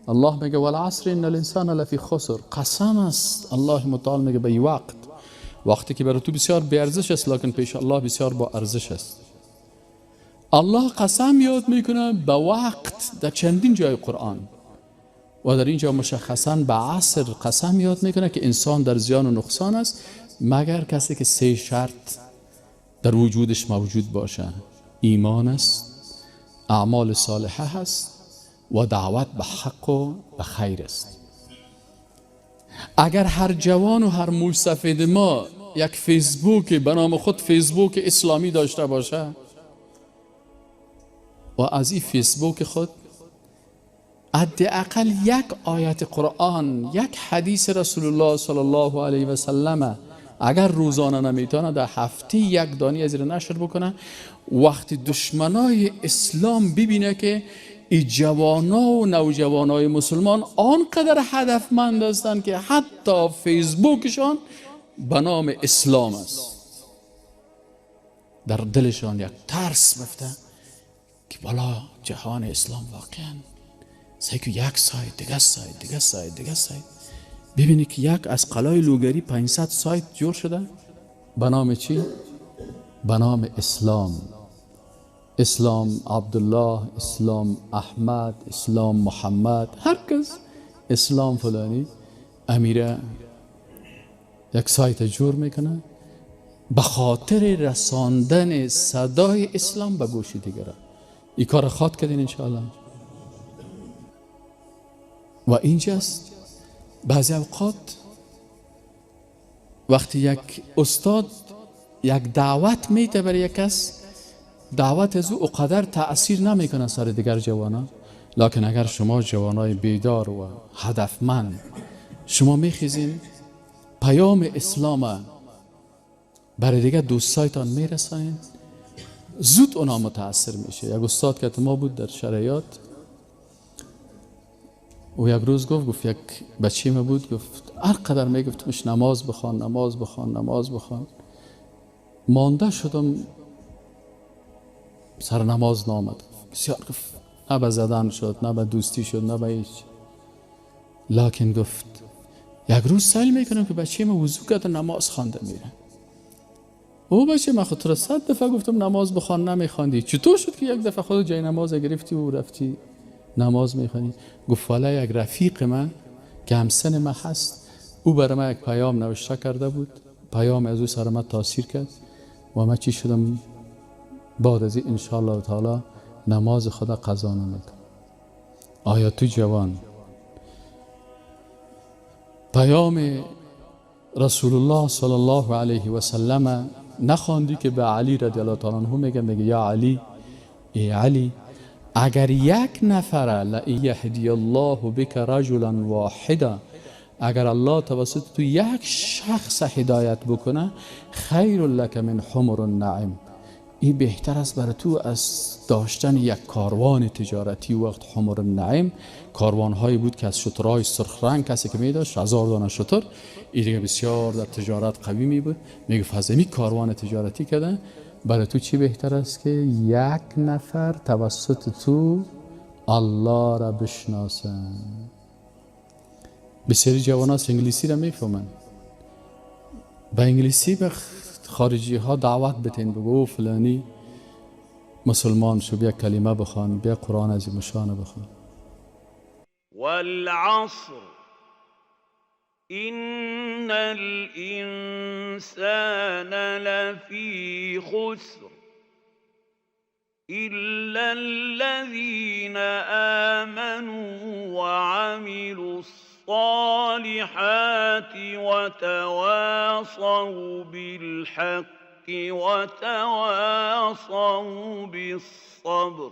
الله میگه والعصر ان الانسان لفی خسر. قسم است الله متعال میگه به وقتی که برای تو بسیار بی ارزش است لکن پیش الله بسیار با ارزش است. الله قسم یاد میکنه به وقت در چندین جای قرآن و در اینجا مشخصا به عصر قسم یاد میکنه که انسان در زیان و نقصان است مگر کسی که 3 شرط در وجودش موجود باشه: ایمان است، اعمال صالحه است و دعوت به حق و به خیر است. اگر هر جوان و هر موش سفید ما یک فیسبوک به نام خود فیسبوک اسلامی داشته باشه و از این فیسبوک خود حداقل یک آیت قرآن، یک حدیث رسول الله صلی الله علیه و سلم اگر روزانه نمیتونه در هفته یک دانی از این نشر بکنه، وقتی دشمنای اسلام ببینه که این جوانا و نوجوانای مسلمان آنقدر هدفمند هستند که حتی فیسبوکشان به نام اسلام است، در دلشان یک ترس مفته که بالا جهان اسلام واقعا سایکو یک سایت دیگه سایت ببینی که یک از قلای لوگری 500 سایت جور شده به نام چی؟ به نام اسلام. اسلام عبدالله، اسلام احمد، اسلام محمد، هر کس اسلام فلانی امیره یک سایت جور میکنه به خاطر رساندن صدای اسلام به گوش دیگره. این کار خواد کردین انشاءالله. و اینجاست بعضی اوقات وقتی یک استاد یک دعوت میده برای یک کس، دعوت از او اقدر تأثیر نمیکنه سر دیگر جوانا، لکن اگر شما جوانای بیدار و هدفمند شما میخیزین پیام اسلام برای دیگر دوستایتان میرسانین، زود اونا متاثر میشه. یک استاد که ما بود در شرایط و یک روز گفت یک بچه ما بود، گفت هر قدر میگفتمش نماز بخوان مانده شدم سر نماز نامد. بسیار گفت نه به زدن شد، نه به دوستی شد، نه به هیچ. لکن گفت یک روز سعی میکنم که بچه ما وضو کرده نماز خوانده میره. او بچه من خود تو را 100 دفعه گفتم نماز بخوان نمیخواندی، چطور شد که یک دفعه خود جای نماز گرفتی و رفتی نماز میخوانی؟ گفت والا یک رفیق من که همسن من هست او برای من یک پیام نوشته کرده بود، پیام از او سر من تاثیر کرد و من چی شدم بعد از این انشاءالله تعالی نماز خدا قضا نمیکنم. آیا تو جوان پیام رسول الله صلی الله علیه و سلم نخواندی که به علی رضی الله تعالی عنه میگه یا علی، ای علی، اگر یک نفر لایهدی الله بک رجلا واحدا، اگر الله توسط تو یک شخص هدایت بکنه، خیر لک من حمر النعم، این بهتر است برای تو از داشتن یک کاروان تجارتی. وقت حمر النعم کاروان هایی بود که از شترهای سرخ رنگ کسی که می داشت 1000 دانه شتر، این دیگه بسیار در تجارت قوی می بود. میگه فضمی کاروان تجارتی کردن، برای تو چی بهتر است که یک نفر توسط تو الله را بشناسن. بسیاری جوانان انگلیسی را میفهمن، به انگلیسی به خارجی ها دعوت بتین، بگو فلانی مسلمان شو، بیا کلمه بخوان، بیا قرآن عظیم شان بخوان. والعصر ان الانسان لفی خسر الا الذين آمنوا وعملوا الصالحات وتواصوا بالحق وتواصوا بالصبر.